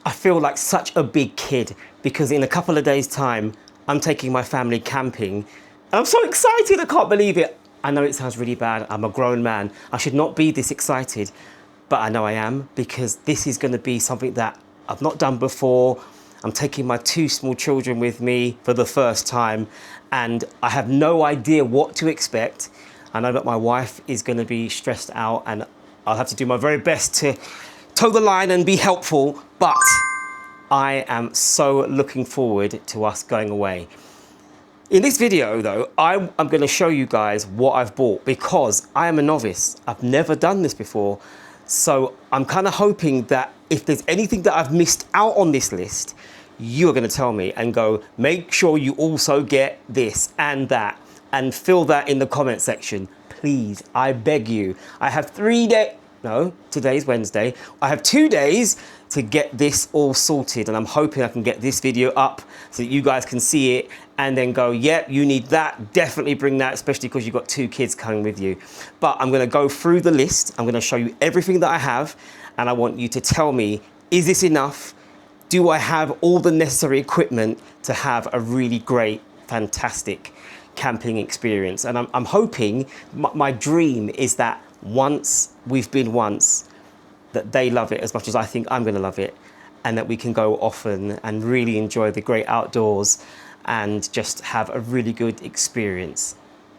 I feel like such a big kid because in a couple of days' time, I'm taking my family camping. And I'm so excited, I can't believe it. I know it sounds really bad, I'm a grown man. I should not be this excited, but I know I am because this is gonna be something that I've not done before. I'm taking my 2 small children with me for the first time and I have no idea what to expect. I know that my wife is gonna be stressed out and I'll have to do my very best to toe the line and be helpful, but I am so looking forward to us going away. In this video though, I'm going to show you guys what I've bought because I am a novice. I've never done this before. So I'm kind of hoping that if there's anything that I've missed out on this list, you are going to tell me and go, make sure you also get this and that and fill that in the comment section. Please, I beg you. I have 3 days. No, today's Wednesday. I have 2 days to get this all sorted and I'm hoping I can get this video up so that you guys can see it and then go, yep, you need that, definitely bring that, especially because you've got 2 kids coming with you. But I'm gonna go through the list, I'm gonna show you everything that I have and I want you to tell me, is this enough? Do I have all the necessary equipment to have a really great, fantastic camping experience? And I'm hoping, my dream is that once we've been once, that they love it as much as I think I'm going to love it, and that we can go often and really enjoy the great outdoors and just have a really good experience.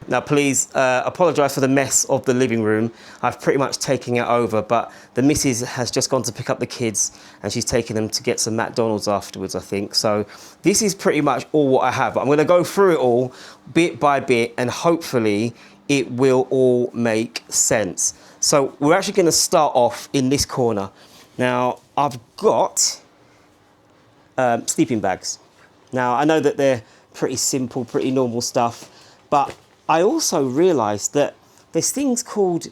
Now please apologise for the mess of the living room. I've pretty much taken it over, but the missus has just gone to pick up the kids and she's taking them to get some McDonald's afterwards, I think. So this is pretty much all what I have. But I'm going to go through it all bit by bit and hopefully it will all make sense. So we're actually going to start off in this corner. Now I've got sleeping bags. Now I know that they're pretty simple, pretty normal stuff, but I also realised that there's things called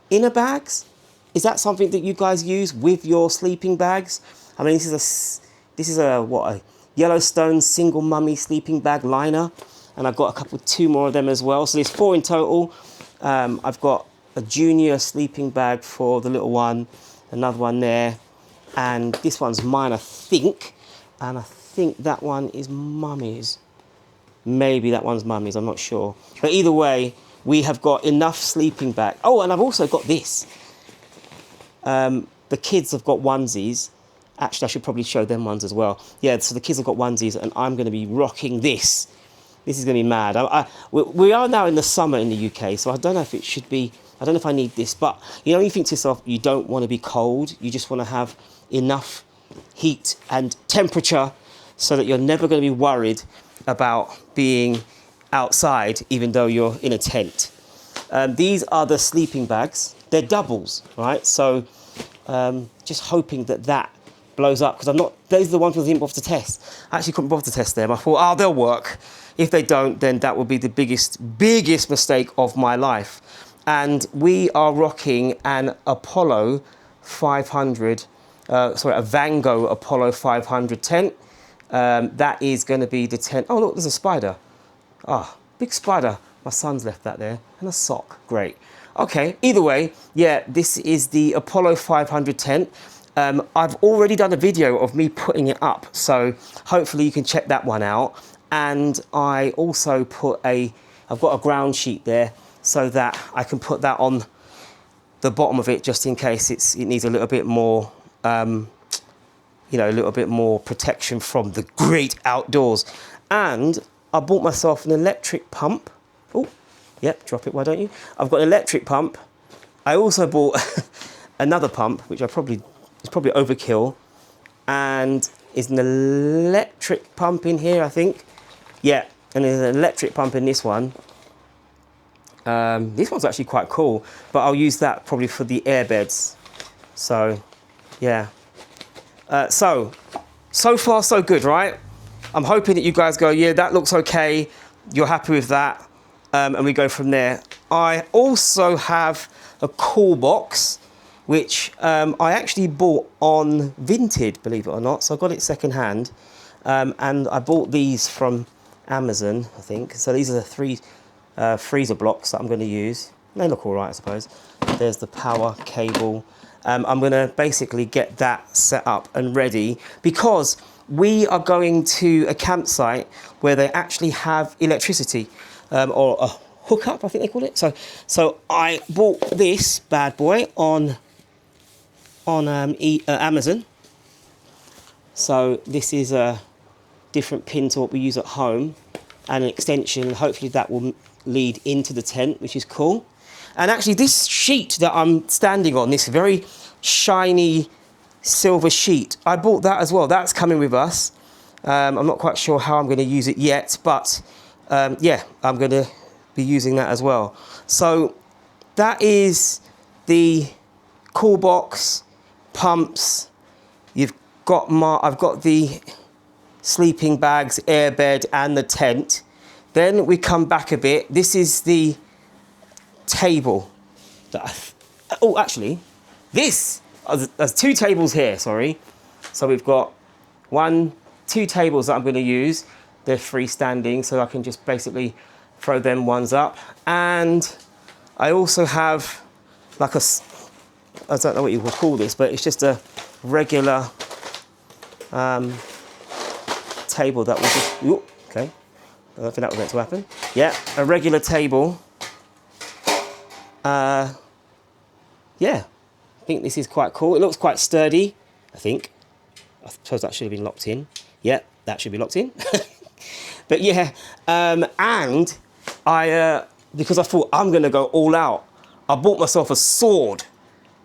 inner bags. Is that something that you guys use with your sleeping bags? I mean, this is a Yellowstone single mummy sleeping bag liner, and I've got 2 more of them as well. So there's 4 in total. I've got a junior sleeping bag for the little one, another one there, and this one's mine, I think, and I think that one is mummy's. Maybe that one's mummy's, I'm not sure. But either way, we have got enough sleeping bag. Oh, and I've also got this. The kids have got onesies. Actually, I should probably show them ones as well. Yeah, so the kids have got onesies, and I'm going to be rocking this. This is going to be mad. We are now in the summer in the UK, so I don't know if it should be, I don't know if I need this, but you know, you think to yourself, you don't want to be cold. You just want to have enough heat and temperature so that you're never going to be worried about being outside, even though you're in a tent. These are the sleeping bags. They're doubles, right? So just hoping that that blows up, because those are the ones I didn't bother to test. I actually couldn't bother to test them. I thought, oh, they'll work. If they don't, then that will be the biggest mistake of my life. And we are rocking an Apollo 500, a Vango Apollo 500 tent. That is going to be the tent. Oh, look, there's a spider. Ah, big spider. My son's left that there. And a sock. Great. Okay, either way, yeah, this is the Apollo 500 tent. I've already done a video of me putting it up, so hopefully you can check that one out. And I also I've got a ground sheet there so that I can put that on the bottom of it just in case it needs a little bit more, you know, a little bit more protection from the great outdoors. And I bought myself an electric pump. Oh, yep, drop it, why don't you? I've got an electric pump. I also bought another pump, which is probably overkill, and is an electric pump in here, I think. Yeah, and there's an electric pump in this one. This one's actually quite cool, but I'll use that probably for the airbeds. So, yeah. So far so good, right? I'm hoping that you guys go, yeah, that looks okay. You're happy with that. And we go from there. I also have a cool box, which I actually bought on Vinted, believe it or not. So I got it secondhand. And I bought these from Amazon, I think. So these are the 3 freezer blocks that I'm going to use. They look all right, I suppose. There's the power cable. I'm going to basically get that set up and ready, because we are going to a campsite where they actually have electricity, or a hookup, I think they call it. So I bought this bad boy on Amazon. So this is a different pin to what we use at home, and an extension. Hopefully that will lead into the tent, which is cool. And actually this sheet that I'm standing on, this very shiny silver sheet, I bought that as well. That's coming with us. I'm not quite sure how I'm going to use it yet, but yeah, I'm going to be using that as well. So that is the cool box, pumps. I've got the sleeping bags, airbed, and the tent. Then we come back a bit. This is the table. Oh, actually, there's 2 tables here, sorry. So we've got 2 tables that I'm going to use. They're freestanding, so I can just basically throw them ones up. And I also have like I don't know what you would call this, but it's just a regular table that will just, ooh, okay. I don't think that was meant to happen. Yeah, a regular table. Yeah, I think this is quite cool. It looks quite sturdy, I think. I suppose that should have been locked in. Yeah, that should be locked in. But yeah, and I, because I thought I'm gonna go all out, I bought myself a sword.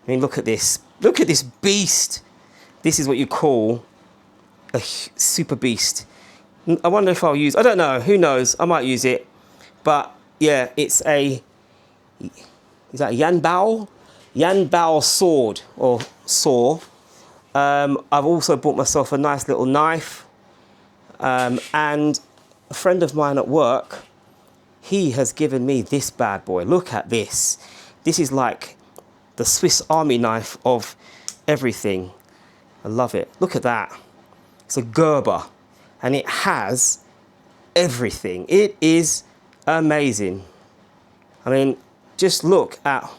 I mean, look at this. Look at this beast. This is what you call a super beast. I wonder if I'll use, I don't know, who knows, I might use it. But yeah, it's is that a Yanbao? Yanbao sword, or saw. I've also bought myself a nice little knife. And a friend of mine at work, he has given me this bad boy. Look at this. This is like the Swiss Army knife of everything. I love it. Look at that. It's a Gerber, and it has everything. It is amazing. I mean, just look at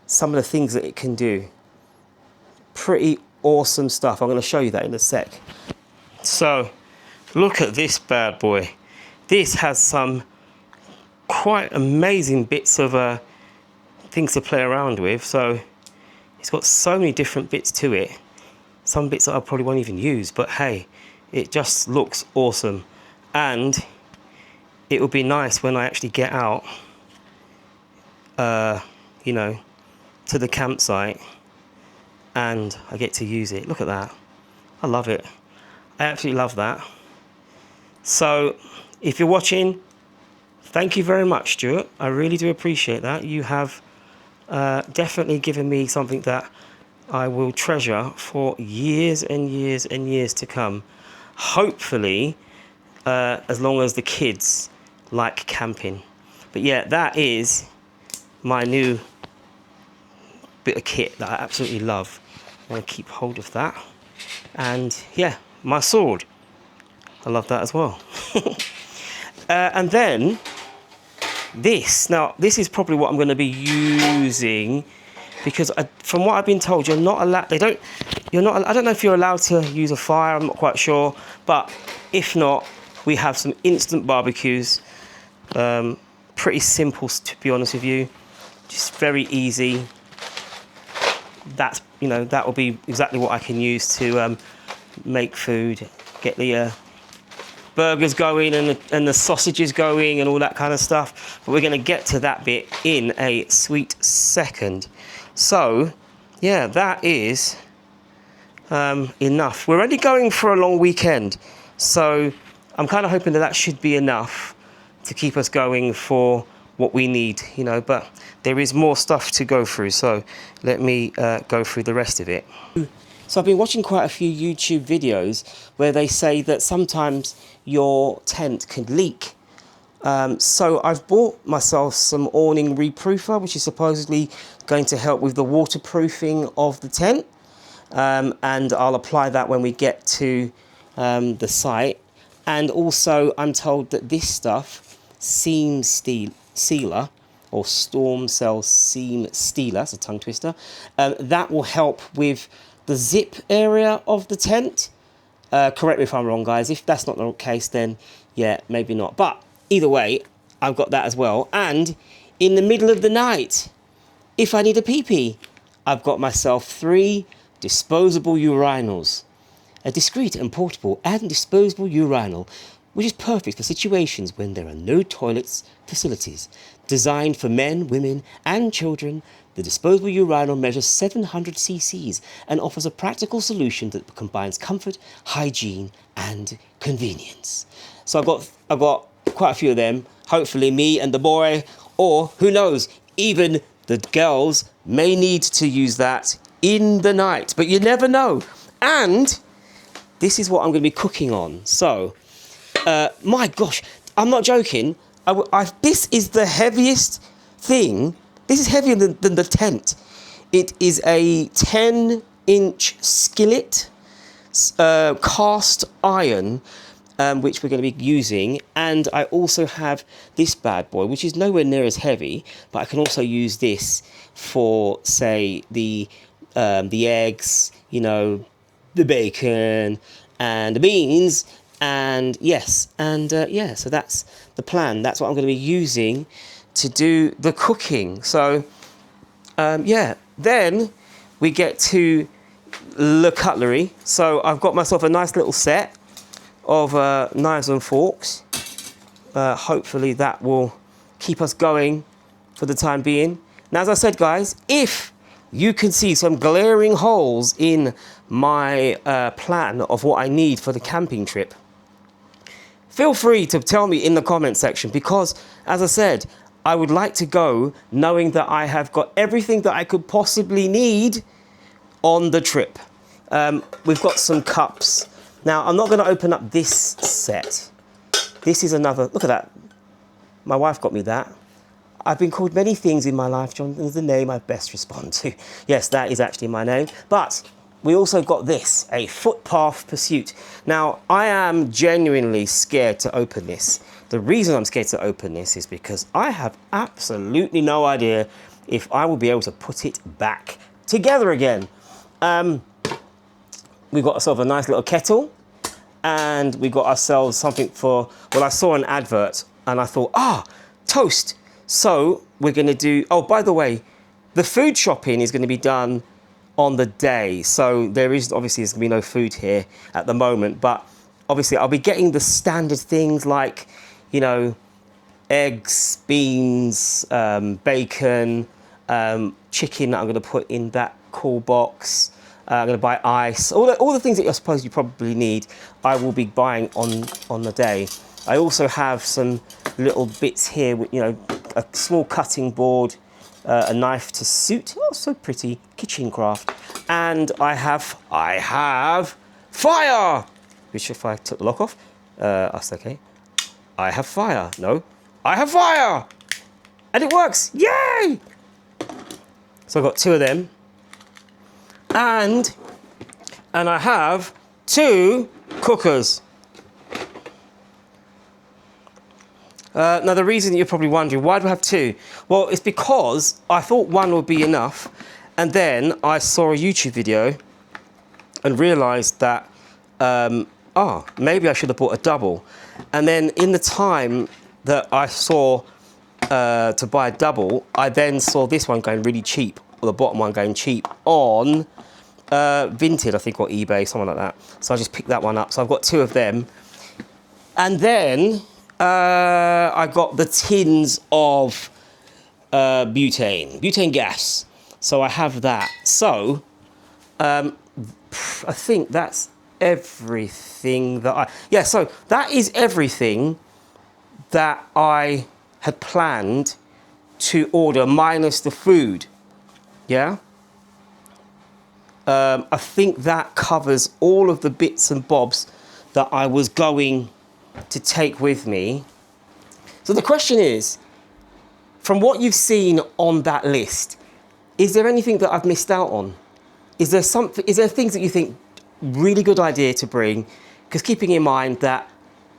some of the things that it can do. Pretty awesome stuff. I'm going to show you that in a sec. So, look at this bad boy. This has some quite amazing bits of things to play around with. So, it's got so many different bits to it. Some bits that I probably won't even use, but hey, it just looks awesome. And it will be nice when I actually get out, you know, to the campsite and I get to use it. Look at that. I love it. I absolutely love that. So if you're watching, thank you very much, Stuart. I really do appreciate that. You have definitely given me something that I will treasure for years and years and years to come. Hopefully, as long as the kids like camping. But yeah, that is my new bit of kit that I absolutely love. I'm going to keep hold of that. And yeah, my sword. I love that as well. And then this. Now, this is probably what I'm going to be using, because from what I've been told, you're not allowed. I don't know if you're allowed to use a fire. I'm not quite sure. But if not, we have some instant barbecues. Pretty simple, to be honest with you. Just very easy. That will be exactly what I can use to make food, get the burgers going and the sausages going and all that kind of stuff. But we're going to get to that bit in a sweet second. So, yeah, that is enough. We're only going for a long weekend, so I'm kind of hoping that should be enough to keep us going for what we need, you know, but there is more stuff to go through, so let me go through the rest of it. So I've been watching quite a few YouTube videos where they say that sometimes your tent can leak. So I've bought myself some awning reproofer, which is supposedly going to help with the waterproofing of the tent. And I'll apply that when we get to the site. And also I'm told that this stuff, seam sealer, or storm cell seam stealer, it's a tongue twister. That will help with the zip area of the tent. Correct me if I'm wrong, guys. If that's not the case, then yeah, maybe not. But either way, I've got that as well. And in the middle of the night, if I need a pee-pee, I've got myself 3 disposable urinals. A discreet and portable and disposable urinal, which is perfect for situations when there are no toilets facilities. Designed for men, women and children, the disposable urinal measures 700 cc's and offers a practical solution that combines comfort, hygiene and convenience. So I've got quite a few of them. Hopefully me and the boy, or who knows, even the girls may need to use that in the night, but you never know. And this is what I'm going to be cooking on. So, my gosh, I'm not joking. This is the heaviest thing. This is heavier than the tent. It is a 10-inch skillet, cast iron, which we're going to be using. And I also have this bad boy, which is nowhere near as heavy, but I can also use this for, say, the eggs, you know, the bacon and the beans, and yes, and yeah, so that's the plan. That's what I'm going to be using to do the cooking. So yeah, then we get to the cutlery. So I've got myself a nice little set of knives and forks. Hopefully that will keep us going for the time being. Now, as I said, guys, if you can see some glaring holes in my plan of what I need for the camping trip, feel free to tell me in the comment section, because, as I said, I would like to go knowing that I have got everything that I could possibly need on the trip. We've got some cups. Now, I'm not going to open up this set. This is another, look at that. My wife got me that. I've been called many things in my life. Jonathan is the name I best respond to. Yes, that is actually my name. But we also got this, a footpath pursuit. Now, I am genuinely scared to open this. The reason I'm scared to open this is because I have absolutely no idea if I will be able to put it back together again. We've got ourselves a nice little kettle, and we got ourselves something for, well, I saw an advert and I thought, toast. So we're going to do, oh, by the way, the food shopping is going to be done on the day. So there's going to be no food here at the moment, but obviously I'll be getting the standard things like, you know, eggs, beans, bacon, chicken that I'm going to put in that cool box. I'm going to buy ice, all the things that I suppose you probably need, I will be buying on the day. I also have some little bits here, with, you know, a small cutting board, a knife to suit, oh, so pretty, kitchen craft. And I have fire, which if I took the lock off, that's okay. I have fire, no, I have fire, and it works, yay! So I've got 2 of them. And I have 2 cookers. Now, the reason you're probably wondering, why do I have 2? Well, it's because I thought 1 would be enough, and then I saw a YouTube video and realised that, maybe I should have bought a double. And then in the time that I saw to buy a double, I then saw this one going really cheap, or the bottom one going cheap on Vinted, I think, or eBay, something like that. So I just picked that one up. So I've got 2 of them. And then I got the tins of butane gas. So I have that. So I think that's everything that so that is everything that I had planned to order, minus the food. Yeah? I think that covers all of the bits and bobs that I was going to take with me. So the question is, from what you've seen on that list, is there anything that I've missed out on? Is there things that you think really good idea to bring? Because keeping in mind that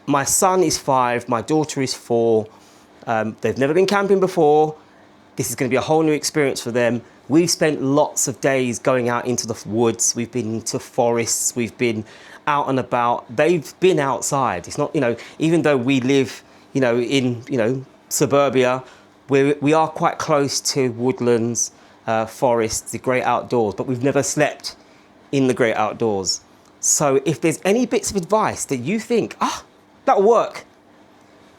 my son is 5, my daughter is 4, they've never been camping before, This is going to be a whole new experience for them. We've spent lots of days going out into the woods. We've been into forests. We've been out and about. They've been outside. It's not, even though we live, in, suburbia, we are quite close to woodlands, forests, the great outdoors, but we've never slept in the great outdoors. So if there's any bits of advice that you think, that'll work,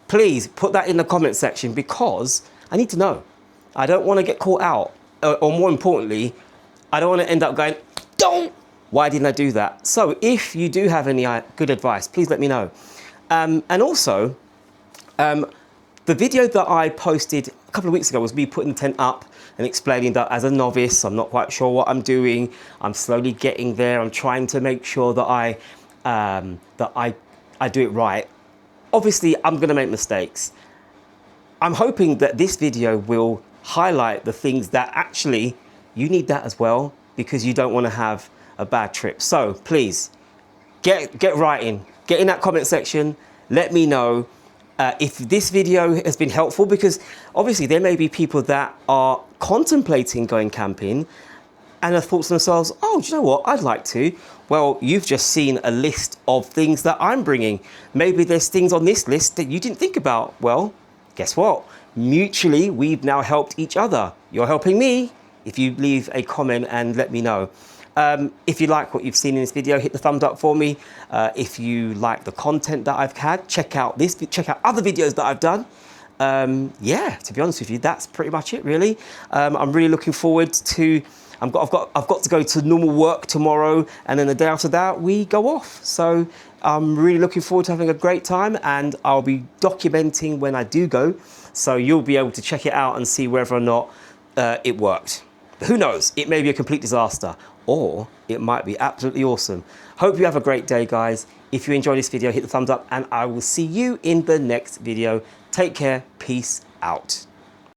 please put that in the comment section, because I need to know. I don't want to get caught out. Or more importantly, I don't want to end up going, why didn't I do that? So if you do have any good advice, please let me know. And also, the video that I posted a couple of weeks ago was me putting the tent up and explaining that as a novice, I'm not quite sure what I'm doing. I'm slowly getting there. I'm trying to make sure that I do it right. Obviously, I'm going to make mistakes. I'm hoping that this video will highlight the things that actually you need that as well, because you don't want to have a bad trip. So please get writing, get in that comment section. Let me know if this video has been helpful, because obviously there may be people that are contemplating going camping and have thought to themselves, do you know what, I'd like to. Well, you've just seen a list of things that I'm bringing. Maybe there's things on this list that you didn't think about. Well, guess what? Mutually, we've now helped each other. You're helping me if you leave a comment and let me know. If you like what you've seen in this video, hit the thumbs up for me. If you like the content that I've had, check out other videos that I've done. Yeah, to be honest with you, that's pretty much it, really. I'm really looking forward to. I've got to go to normal work tomorrow, and then the day after that we go off. So I'm really looking forward to having a great time, and I'll be documenting when I do go. So you'll be able to check it out and see whether or not it worked. Who knows? It may be a complete disaster, or it might be absolutely awesome. Hope you have a great day, guys. If you enjoyed this video, hit the thumbs up, and I will see you in the next video. Take care. Peace out.